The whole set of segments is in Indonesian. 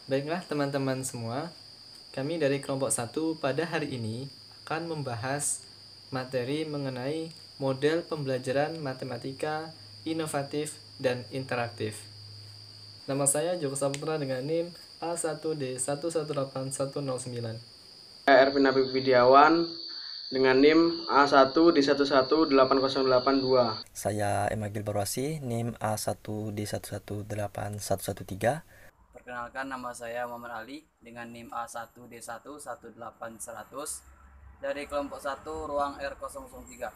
Baiklah teman-teman semua, kami dari kelompok 1 pada hari ini akan membahas materi mengenai model pembelajaran matematika inovatif dan interaktif. Nama saya Joko Saputra dengan NIM A1D118109. Saya Ervin Habib Widiawan dengan NIM A1D118082. Saya Emagil Barwasi, NIM A1D118113. Perkenalkan, nama saya Muhammad Ali dengan NIM A1D11818100 dari kelompok 1 ruang R003.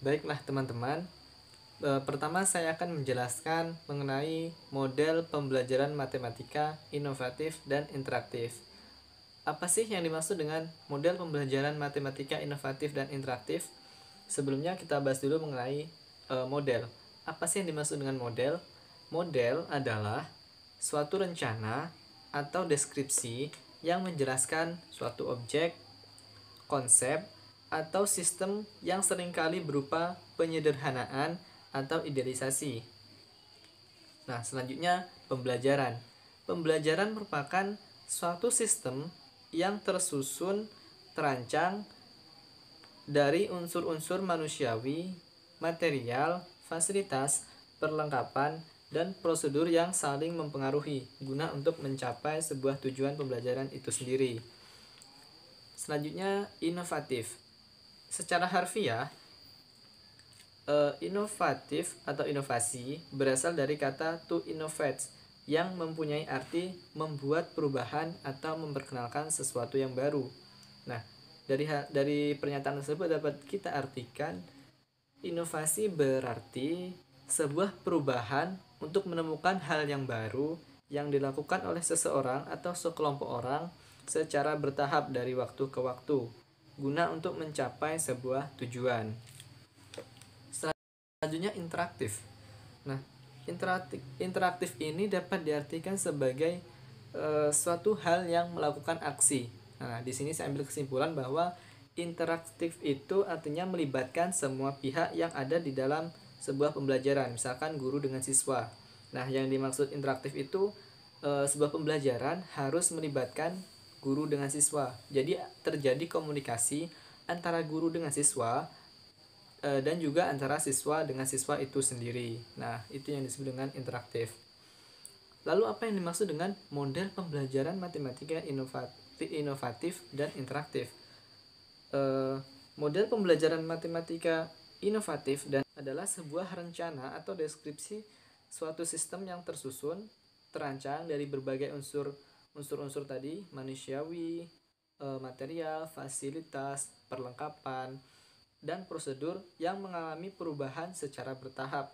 Baiklah teman-teman, pertama saya akan menjelaskan mengenai model pembelajaran matematika inovatif dan interaktif. Apa sih yang dimaksud dengan model pembelajaran matematika inovatif dan interaktif? Sebelumnya kita bahas dulu mengenai model. Apa sih yang dimaksud dengan model? Model adalah suatu rencana atau deskripsi yang menjelaskan suatu objek, konsep, atau sistem yang seringkali berupa penyederhanaan atau idealisasi. Nah, selanjutnya pembelajaran. Pembelajaran merupakan suatu sistem yang tersusun, terancang dari unsur-unsur manusiawi, material, fasilitas, perlengkapan, dan prosedur yang saling mempengaruhi guna untuk mencapai sebuah tujuan pembelajaran itu sendiri. Selanjutnya, inovatif. Secara harfiah, inovatif atau inovasi berasal dari kata to innovate yang mempunyai arti membuat perubahan atau memperkenalkan sesuatu yang baru. Nah, dari pernyataan tersebut dapat kita artikan inovasi berarti sebuah perubahan untuk menemukan hal yang baru yang dilakukan oleh seseorang atau sekelompok orang secara bertahap dari waktu ke waktu guna untuk mencapai sebuah tujuan. Selanjutnya interaktif. Nah, interaktif ini dapat diartikan sebagai suatu hal yang melakukan aksi. Nah, di sini saya ambil kesimpulan bahwa interaktif itu artinya melibatkan semua pihak yang ada di dalam sebuah pembelajaran, misalkan guru dengan siswa. Nah, yang dimaksud interaktif itu sebuah pembelajaran harus melibatkan guru dengan siswa. Jadi terjadi komunikasi antara guru dengan siswa dan juga antara siswa dengan siswa itu sendiri. Nah, itu yang disebut dengan interaktif. Lalu apa yang dimaksud dengan model pembelajaran matematika inovatif dan interaktif? Model pembelajaran matematika inovatif dan adalah sebuah rencana atau deskripsi suatu sistem yang tersusun, terancang dari berbagai unsur-unsur tadi, manusiawi, material, fasilitas, perlengkapan, dan prosedur yang mengalami perubahan secara bertahap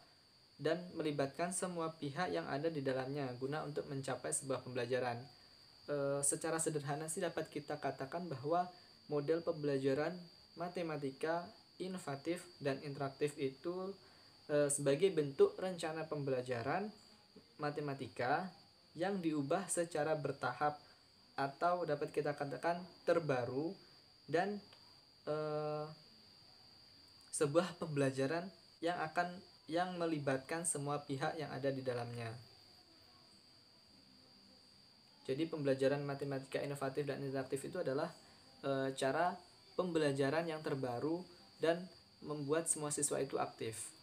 dan melibatkan semua pihak yang ada di dalamnya guna untuk mencapai sebuah pembelajaran. Secara sederhana sih dapat kita katakan bahwa model pembelajaran matematika inovatif dan interaktif itu sebagai bentuk rencana pembelajaran matematika yang diubah secara bertahap atau dapat kita katakan terbaru dan sebuah pembelajaran yang melibatkan semua pihak yang ada di dalamnya. Jadi pembelajaran matematika inovatif dan interaktif itu adalah cara pembelajaran yang terbaru dan membuat semua siswa itu aktif.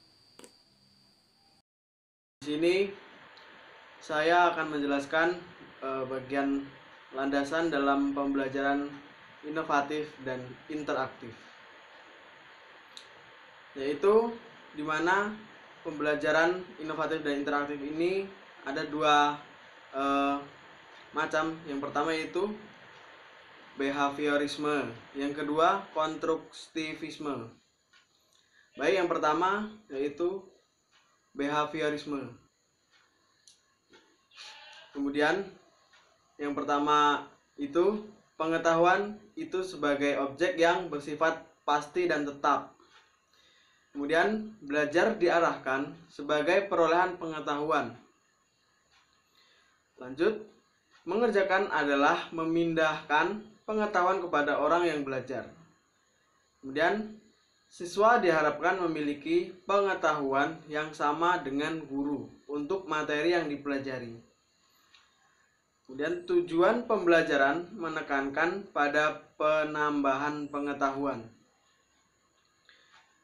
Di sini saya akan menjelaskan bagian landasan dalam pembelajaran inovatif dan interaktif, yaitu di mana pembelajaran inovatif dan interaktif ini ada dua macam. Yang pertama yaitu behaviorisme, yang kedua konstruktivisme. Baik, yang pertama yaitu behaviorisme. Kemudian yang pertama itu pengetahuan itu sebagai objek yang bersifat pasti dan tetap. Kemudian belajar diarahkan sebagai perolehan pengetahuan. Lanjut, mengerjakan adalah memindahkan pengetahuan kepada orang yang belajar. Kemudian siswa diharapkan memiliki pengetahuan yang sama dengan guru untuk materi yang dipelajari. Kemudian tujuan pembelajaran menekankan pada penambahan pengetahuan.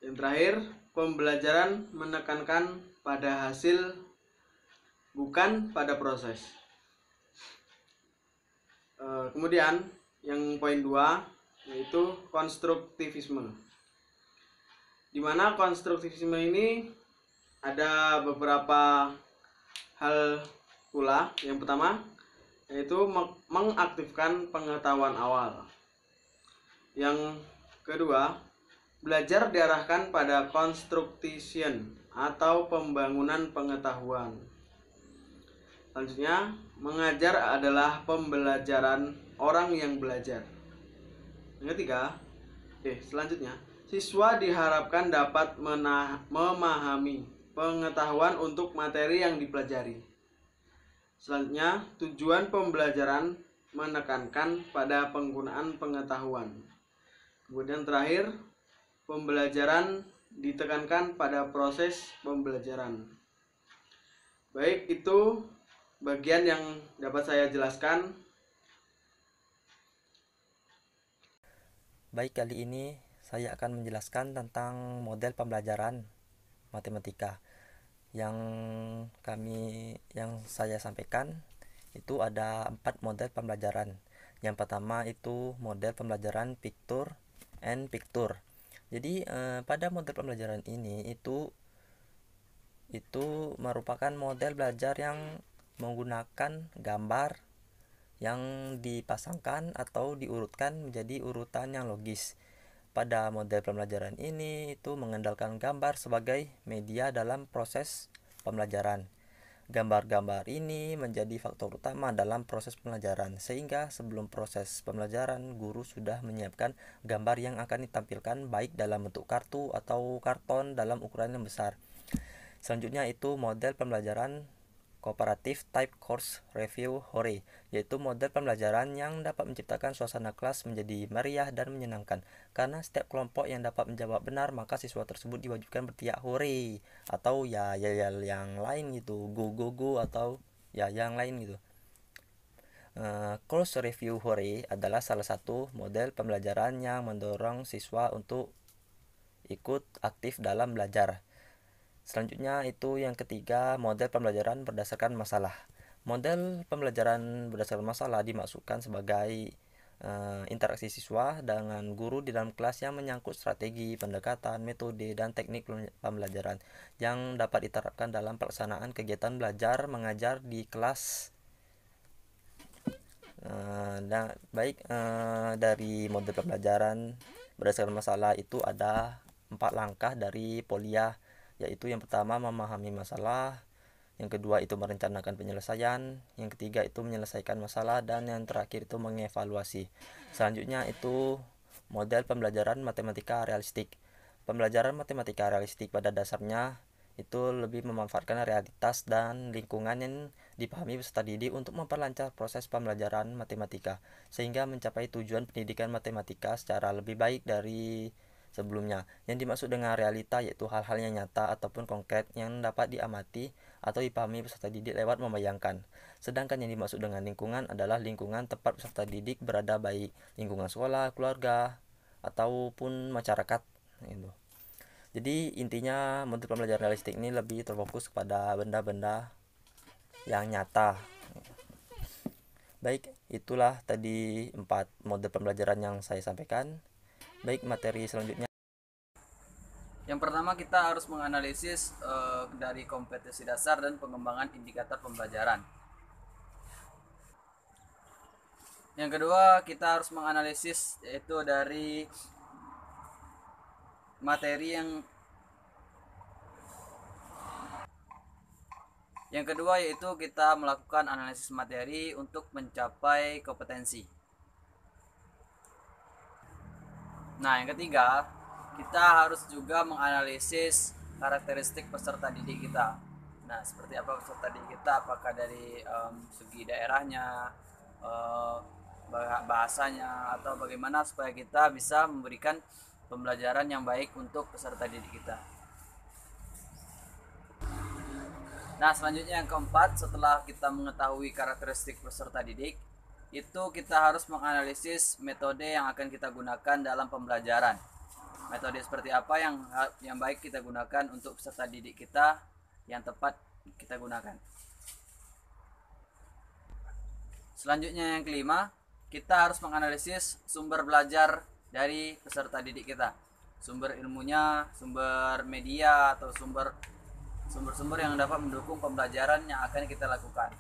Yang terakhir, pembelajaran menekankan pada hasil bukan pada proses. Kemudian yang poin 2 yaitu konstruktivisme. Di mana konstruktivisme ini ada beberapa hal pula. Yang pertama yaitu mengaktifkan pengetahuan awal. Yang kedua, belajar diarahkan pada construction atau pembangunan pengetahuan. Selanjutnya, mengajar adalah pembelajaran orang yang belajar. Yang ketiga, selanjutnya, siswa diharapkan dapat memahami pengetahuan untuk materi yang dipelajari. Selanjutnya, tujuan pembelajaran menekankan pada penggunaan pengetahuan. Kemudian terakhir, pembelajaran ditekankan pada proses pembelajaran. Baik, itu bagian yang dapat saya jelaskan. Baik, kali ini saya akan menjelaskan tentang model pembelajaran matematika. Yang saya sampaikan itu ada 4 model pembelajaran. Yang pertama itu model pembelajaran picture and picture. Jadi pada model pembelajaran ini itu merupakan model belajar yang menggunakan gambar yang dipasangkan atau diurutkan menjadi urutan yang logis. Pada model pembelajaran ini itu mengandalkan gambar sebagai media dalam proses pembelajaran. Gambar-gambar ini menjadi faktor utama dalam proses pembelajaran, sehingga sebelum proses pembelajaran guru sudah menyiapkan gambar yang akan ditampilkan baik dalam bentuk kartu atau karton dalam ukuran yang besar. Selanjutnya itu model pembelajaran Cooperative Type Course Review Hore, yaitu model pembelajaran yang dapat menciptakan suasana kelas menjadi meriah dan menyenangkan. Karena setiap kelompok yang dapat menjawab benar, maka siswa tersebut diwajibkan berteriak hore atau ya yang lain gitu, go atau ya yang lain gitu. Course Review Hore adalah salah satu model pembelajaran yang mendorong siswa untuk ikut aktif dalam belajar. Selanjutnya itu yang ketiga, model pembelajaran berdasarkan masalah. Model pembelajaran berdasarkan masalah dimaksudkan sebagai interaksi siswa dengan guru di dalam kelas yang menyangkut strategi, pendekatan, metode, dan teknik pembelajaran yang dapat diterapkan dalam pelaksanaan kegiatan belajar mengajar di kelas. Dari model pembelajaran berdasarkan masalah itu ada 4 langkah dari Polya, yaitu yang pertama memahami masalah, yang kedua itu merencanakan penyelesaian, yang ketiga itu menyelesaikan masalah, dan yang terakhir itu mengevaluasi. Selanjutnya itu model pembelajaran matematika realistik. Pembelajaran matematika realistik pada dasarnya itu lebih memanfaatkan realitas dan lingkungan yang dipahami peserta didik untuk memperlancar proses pembelajaran matematika sehingga mencapai tujuan pendidikan matematika secara lebih baik dari sebelumnya. Yang dimaksud dengan realita yaitu hal-hal yang nyata ataupun konkret yang dapat diamati atau dipahami peserta didik lewat membayangkan. Sedangkan yang dimaksud dengan lingkungan adalah lingkungan tempat peserta didik berada, baik lingkungan sekolah, keluarga, ataupun masyarakat gitu. Jadi intinya model pembelajaran realistik ini lebih terfokus kepada benda-benda yang nyata. Baik, itulah tadi 4 model pembelajaran yang saya sampaikan. Baik, materi selanjutnya. Yang pertama kita harus menganalisis dari kompetensi dasar dan pengembangan indikator pembelajaran. Yang kedua kita harus menganalisis yaitu dari materi yang kedua yaitu kita melakukan analisis materi untuk mencapai kompetensi. Nah, yang ketiga, kita harus juga menganalisis karakteristik peserta didik kita. Nah, seperti apa peserta didik kita, apakah dari segi daerahnya, bahasanya, atau bagaimana supaya kita bisa memberikan pembelajaran yang baik untuk peserta didik kita. Nah, selanjutnya yang keempat, setelah kita mengetahui karakteristik peserta didik, itu kita harus menganalisis metode yang akan kita gunakan dalam pembelajaran. Metode seperti apa yang baik kita gunakan untuk peserta didik kita, yang tepat kita gunakan. Selanjutnya yang kelima, kita harus menganalisis sumber belajar dari peserta didik kita. Sumber ilmunya, sumber media, atau sumber-sumber yang dapat mendukung pembelajaran yang akan kita lakukan.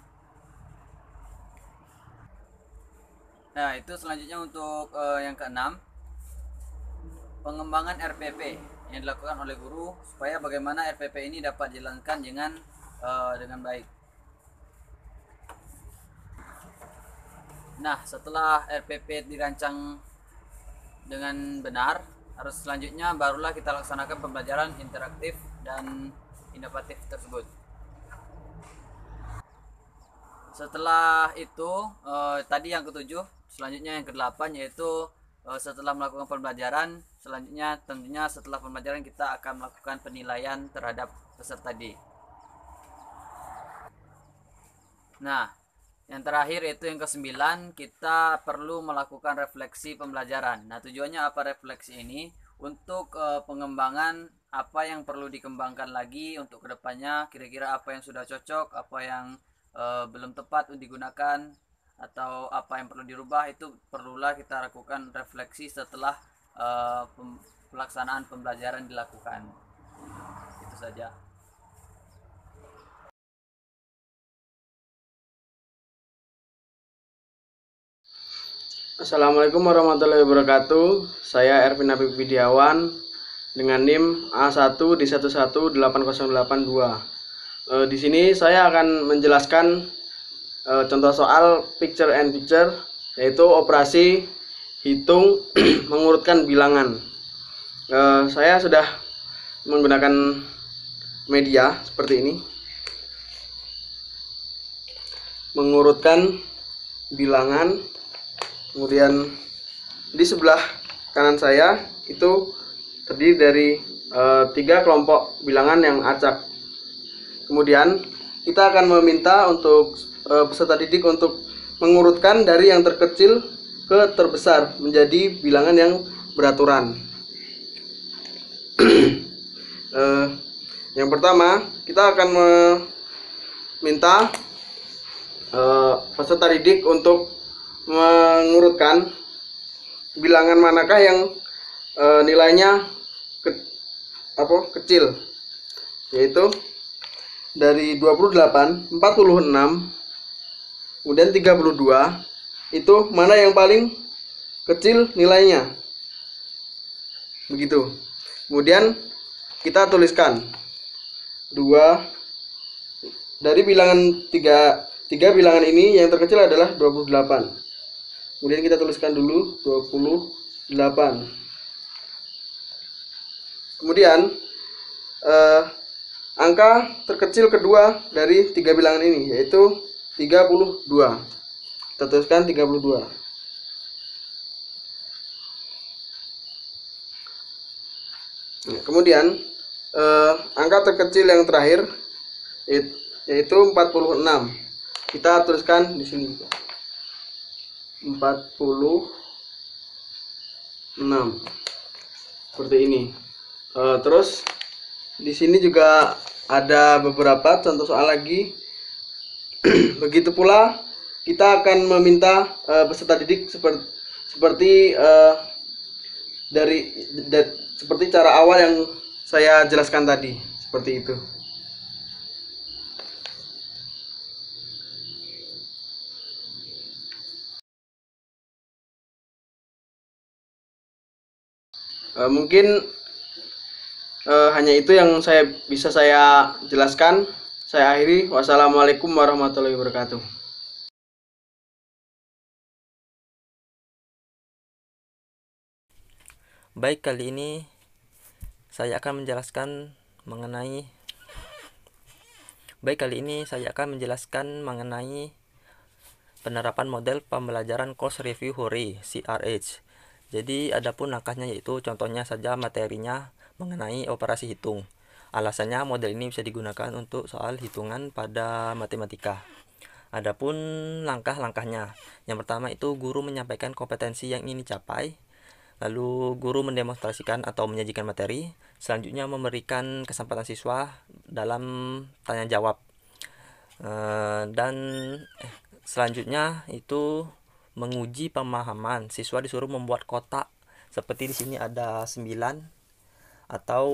Nah, itu selanjutnya untuk yang keenam, pengembangan RPP yang dilakukan oleh guru supaya bagaimana RPP ini dapat dijalankan dengan baik. Nah, setelah RPP dirancang dengan benar, harus selanjutnya barulah kita laksanakan pembelajaran interaktif dan inovatif tersebut. Setelah itu, tadi yang ketujuh, selanjutnya yang kedelapan, yaitu setelah melakukan pembelajaran, selanjutnya tentunya setelah pembelajaran kita akan melakukan penilaian terhadap peserta didik. Nah, yang terakhir yaitu yang kesembilan, kita perlu melakukan refleksi pembelajaran. Nah, tujuannya apa refleksi ini? Untuk pengembangan apa yang perlu dikembangkan lagi untuk kedepannya, kira-kira apa yang sudah cocok, apa yang belum tepat untuk digunakan, atau apa yang perlu dirubah, itu perlulah kita lakukan refleksi setelah pelaksanaan pembelajaran dilakukan. Itu saja. Assalamualaikum warahmatullahi wabarakatuh. Saya Ervin Habib Widiawan dengan NIM A1 di 1180882. Di sini saya akan menjelaskan contoh soal picture and picture, yaitu operasi hitung mengurutkan bilangan. Saya sudah menggunakan media seperti ini, mengurutkan bilangan. Kemudian di sebelah kanan saya itu terdiri dari 3 kelompok bilangan yang acak. Kemudian kita akan meminta untuk peserta didik untuk mengurutkan dari yang terkecil ke terbesar menjadi bilangan yang beraturan. Yang pertama, kita akan meminta peserta didik untuk mengurutkan bilangan manakah yang nilainya kecil, yaitu dari 28, 46, kemudian 32, itu mana yang paling kecil nilainya, begitu. Kemudian kita tuliskan dari bilangan tiga bilangan ini yang terkecil adalah 28. Kemudian kita tuliskan dulu 28. Kemudian angka terkecil kedua dari 3 bilangan ini yaitu 32. Kita tuliskan 32. Nah, kemudian angka terkecil yang terakhir yaitu 46. Kita tuliskan di sini 46 seperti ini. Terus di sini juga ada beberapa contoh soal lagi. Begitu pula kita akan meminta peserta didik seperti seperti cara awal yang saya jelaskan tadi, seperti itu. Mungkin hanya itu yang bisa saya jelaskan. Saya akhiri. Wassalamualaikum warahmatullahi wabarakatuh. Baik, kali ini saya akan menjelaskan mengenai penerapan model pembelajaran course review HURI CRH. Jadi adapun langkahnya yaitu contohnya saja materinya mengenai operasi hitung. Alasannya model ini bisa digunakan untuk soal hitungan pada matematika. Adapun langkah-langkahnya, yang pertama itu guru menyampaikan kompetensi yang ingin dicapai, lalu guru mendemonstrasikan atau menyajikan materi, selanjutnya memberikan kesempatan siswa dalam tanya jawab. Dan selanjutnya itu menguji pemahaman. Siswa disuruh membuat kotak seperti di sini ada 9, atau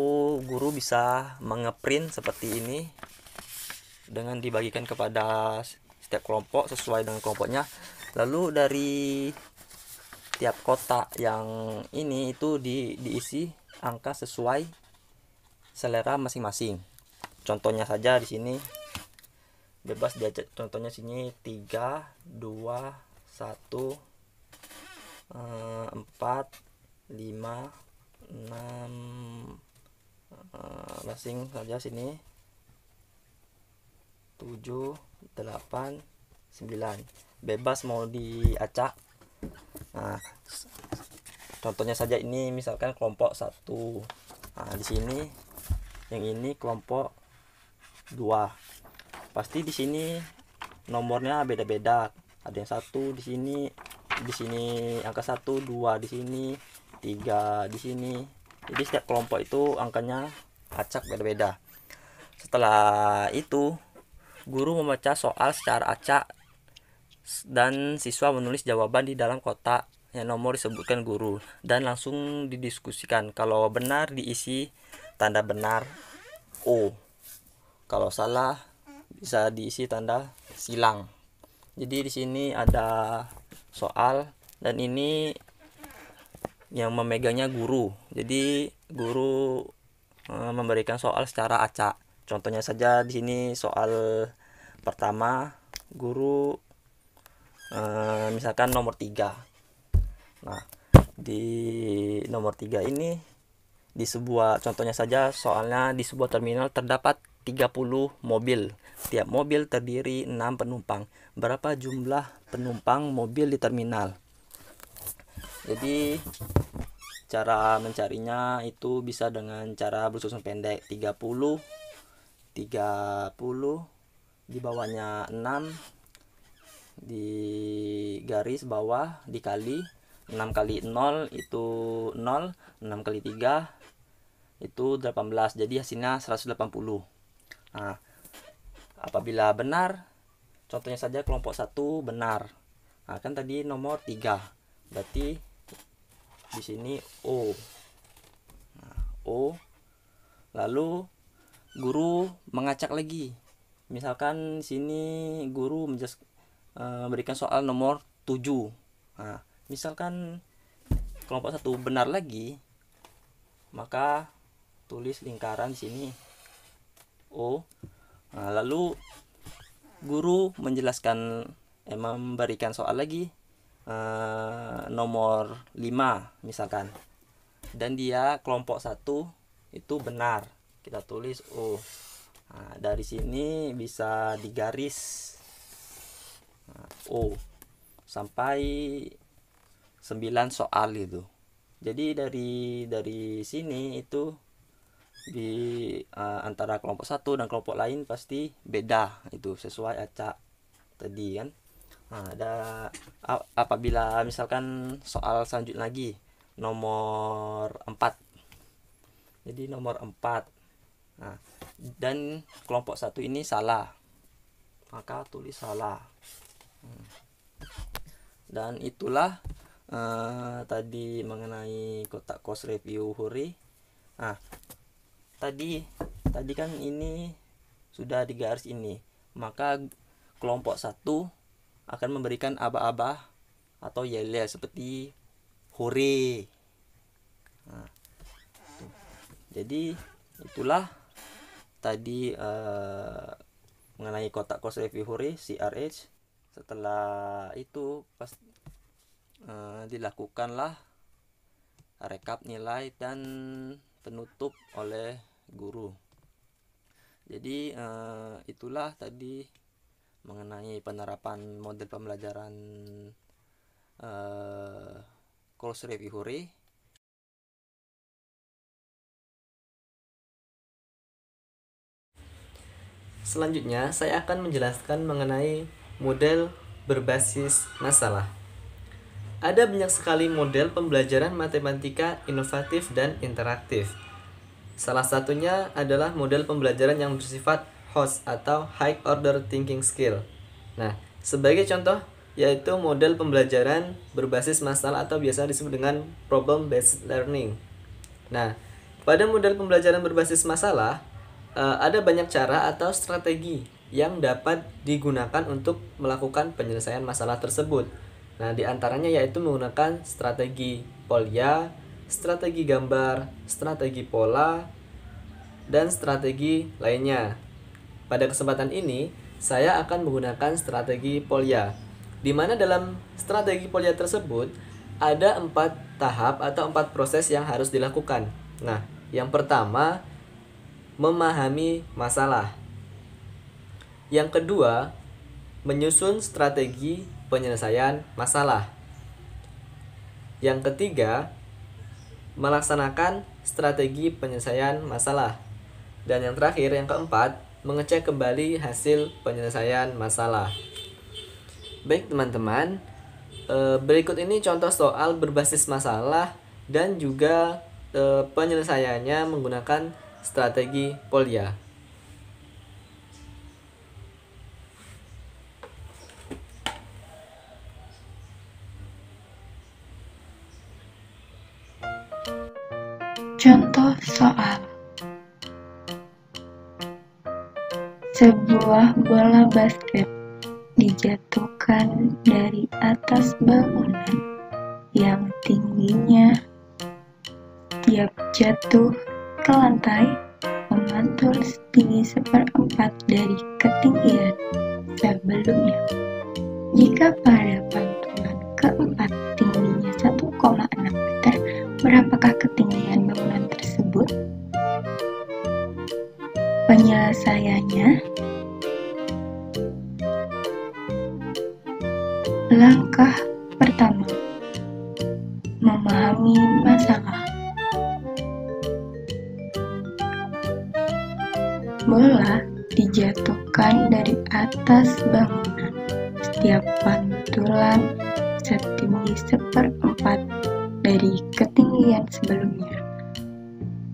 guru bisa mengeprint seperti ini dengan dibagikan kepada setiap kelompok sesuai dengan kelompoknya. Lalu dari tiap kotak yang ini itu diisi angka sesuai selera masing-masing. Contohnya saja di sini bebas diajak, contohnya sini 3, 2, 1, 4, 5, 6, masing saja sini 7, 8, 9, bebas mau diacak. Nah, contohnya saja ini misalkan kelompok 1. Nah, di sini yang ini kelompok 2. Pasti di sini nomornya beda-beda. Ada yang 1 di sini angka 1, 2 di sini, 3 di sini. Jadi setiap kelompok itu angkanya acak beda-beda. Setelah itu guru membaca soal secara acak dan siswa menulis jawaban di dalam kotak yang nomor disebutkan guru dan langsung didiskusikan. Kalau benar diisi tanda benar O, kalau salah bisa diisi tanda silang. Jadi di sini ada soal dan ini yang memegangnya guru. Jadi guru memberikan soal secara acak. Contohnya saja di sini soal pertama guru misalkan nomor 3. Nah, di nomor 3 ini di sebuah, contohnya saja soalnya di sebuah terminal terdapat 30 mobil. Tiap mobil terdiri 6 penumpang. Berapa jumlah penumpang mobil di terminal? Jadi cara mencarinya itu bisa dengan cara bersusun pendek. 30 di bawahnya 6 di garis bawah dikali 6 kali 0 itu 0, 6 kali 3 itu 18, jadi hasilnya 180. Nah, apabila benar, contohnya saja kelompok 1 benar. Nah, kan tadi nomor 3, berarti di sini O. Nah, O. Lalu guru mengacak lagi. Misalkan sini guru memberikan soal nomor 7. Nah, misalkan kelompok 1 benar lagi, maka tulis lingkaran di sini O. Nah, lalu guru menjelaskan memberikan soal lagi nomor 5 misalkan, dan dia kelompok 1 itu benar, kita tulis O. Nah, dari sini bisa digaris O sampai 9 soal itu. Jadi dari sini itu di antara kelompok 1 dan kelompok lain pasti beda, itu sesuai acak tadi kan. Nah, apabila misalkan soal selanjutnya lagi nomor 4. Jadi nomor 4. Nah, dan kelompok 1 ini salah, maka tulis salah. Dan itulah tadi mengenai kotak course review Huri. Nah, tadi kan ini sudah digaris ini, maka kelompok 1 akan memberikan aba-aba atau yel-yel seperti hore. Nah, jadi itulah tadi mengenai kotak course review hore CRH. Setelah itu dilakukanlah rekap nilai dan penutup oleh guru. Jadi itulah tadi mengenai penerapan model pembelajaran course review Hore. Selanjutnya, saya akan menjelaskan mengenai model berbasis masalah. Ada banyak sekali model pembelajaran matematika inovatif dan interaktif. Salah satunya adalah model pembelajaran yang bersifat HOS atau High Order Thinking Skill. Nah, sebagai contoh yaitu model pembelajaran berbasis masalah atau biasa disebut dengan Problem Based Learning. Nah, pada model pembelajaran berbasis masalah ada banyak cara atau strategi yang dapat digunakan untuk melakukan penyelesaian masalah tersebut. Nah, di antaranya yaitu menggunakan strategi polya, strategi gambar, strategi pola, dan strategi lainnya. Pada kesempatan ini, saya akan menggunakan strategi polya, di mana dalam strategi polya tersebut ada 4 tahap atau 4 proses yang harus dilakukan. Nah, yang pertama, memahami masalah. Yang kedua, menyusun strategi penyelesaian masalah. Yang ketiga, melaksanakan strategi penyelesaian masalah. Dan yang terakhir, yang keempat, mengecek kembali hasil penyelesaian masalah. Baik teman-teman, berikut ini contoh soal berbasis masalah dan juga penyelesaiannya menggunakan strategi polya. Contoh soal. Sebuah bola basket dijatuhkan dari atas bangunan yang tingginya tiap jatuh ke lantai memantul setinggi 1/4 dari ketinggian sebelumnya. Jika pada pantulan keempat tingginya 1,6 meter, berapakah ketinggian bangunan tersebut? Penyelesaiannya, langkah pertama, memahami masalah. Bola dijatuhkan dari atas bangunan. Setiap pantulan setinggi 1/4 dari ketinggian sebelumnya.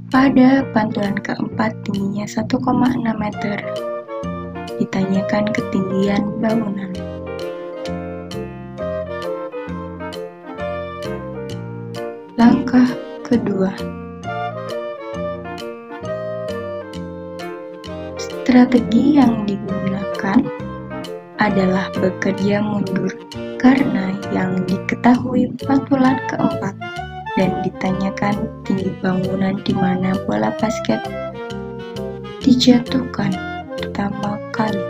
Pada pantulan keempat tingginya 1,6 meter. Ditanyakan ketinggian bangunan. Langkah kedua, strategi yang digunakan adalah bekerja mundur karena yang diketahui pantulan keempat dan ditanyakan tinggi bangunan di mana bola basket dijatuhkan pertama kali.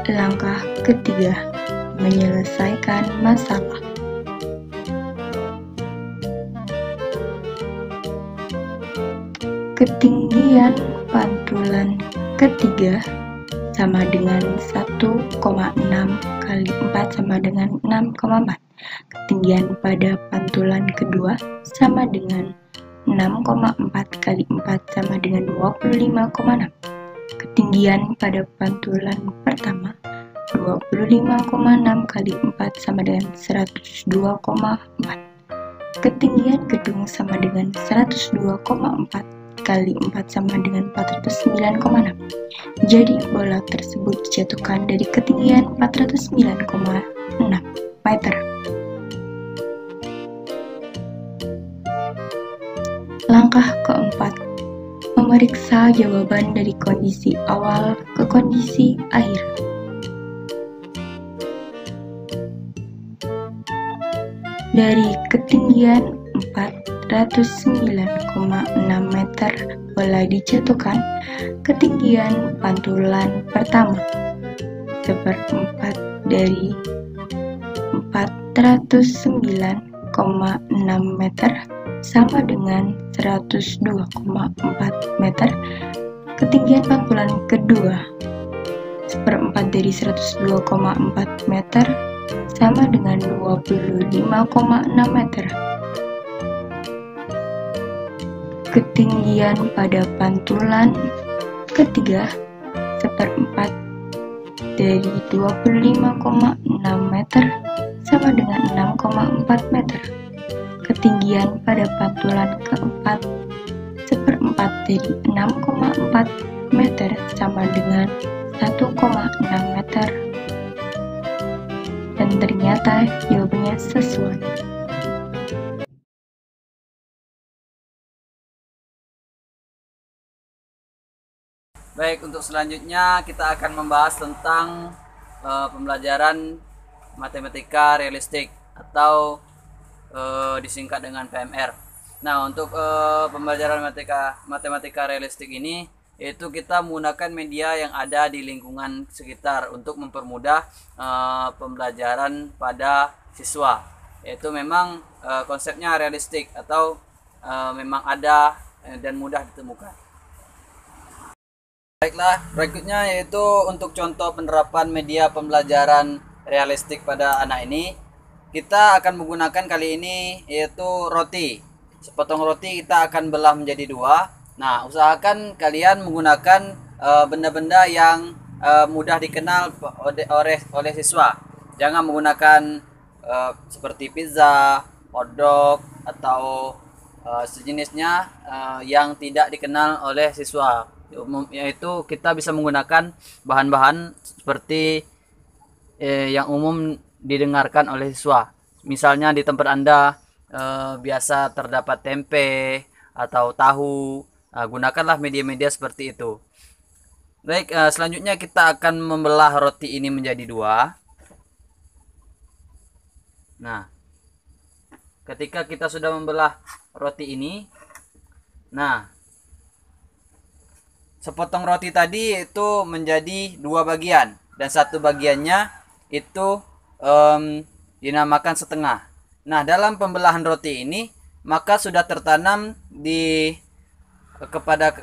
Langkah ketiga, menyelesaikan masalah. Ketinggian pantulan ketiga sama dengan 1,6 kali 4 sama dengan 6,4. Ketinggian pada pantulan kedua sama dengan 6,4 kali 4 sama dengan 25,6. Ketinggian pada pantulan pertama 25,6 kali 4 sama dengan 102,4. Ketinggian gedung sama dengan 102,4 kali 4 sama dengan 409,6. Jadi bola tersebut dijatuhkan dari ketinggian 409,6 meter. Langkah keempat, memeriksa jawaban dari kondisi awal ke kondisi akhir. Dari ketinggian 409,6 meter bola dijatuhkan, ketinggian pantulan pertama 1/4 dari 409,6 meter sama dengan 102,4 meter. Ketinggian pantulan kedua 1/4 dari 102,4 meter sama dengan 25,6 meter. Ketinggian pada pantulan ketiga 1/4 dari 25,6 meter sama dengan 6,4 meter. Ketinggian pada pantulan keempat 1/4 dari 6,4 meter sama dengan 1,6 meter. Dan ternyata jawabannya sesuai. Baik, untuk selanjutnya kita akan membahas tentang pembelajaran matematika realistik atau disingkat dengan PMR. Nah, untuk pembelajaran matematika realistik ini yaitu kita menggunakan media yang ada di lingkungan sekitar untuk mempermudah pembelajaran pada siswa. Yaitu memang konsepnya realistik atau memang ada dan mudah ditemukan. Baiklah, berikutnya yaitu untuk contoh penerapan media pembelajaran realistik pada anak ini. Kita akan menggunakan kali ini yaitu roti. Sepotong roti kita akan belah menjadi dua. Nah, usahakan kalian menggunakan benda-benda yang mudah dikenal oleh siswa. Jangan menggunakan seperti pizza, hotdog atau sejenisnya yang tidak dikenal oleh siswa. Yaitu kita bisa menggunakan bahan-bahan seperti yang umum didengarkan oleh siswa. Misalnya di tempat Anda biasa terdapat tempe atau tahu, gunakanlah media-media seperti itu. Baik, selanjutnya kita akan membelah roti ini menjadi dua. Nah, ketika kita sudah membelah roti ini, nah, sepotong roti tadi itu menjadi dua bagian dan satu bagiannya itu dinamakan setengah. Nah, dalam pembelahan roti ini maka sudah tertanam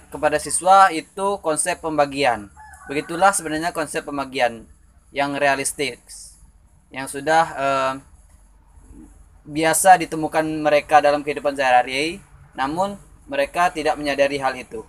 kepada siswa itu konsep pembagian. Begitulah sebenarnya konsep pembagian yang realistis yang sudah biasa ditemukan mereka dalam kehidupan sehari-hari, namun mereka tidak menyadari hal itu.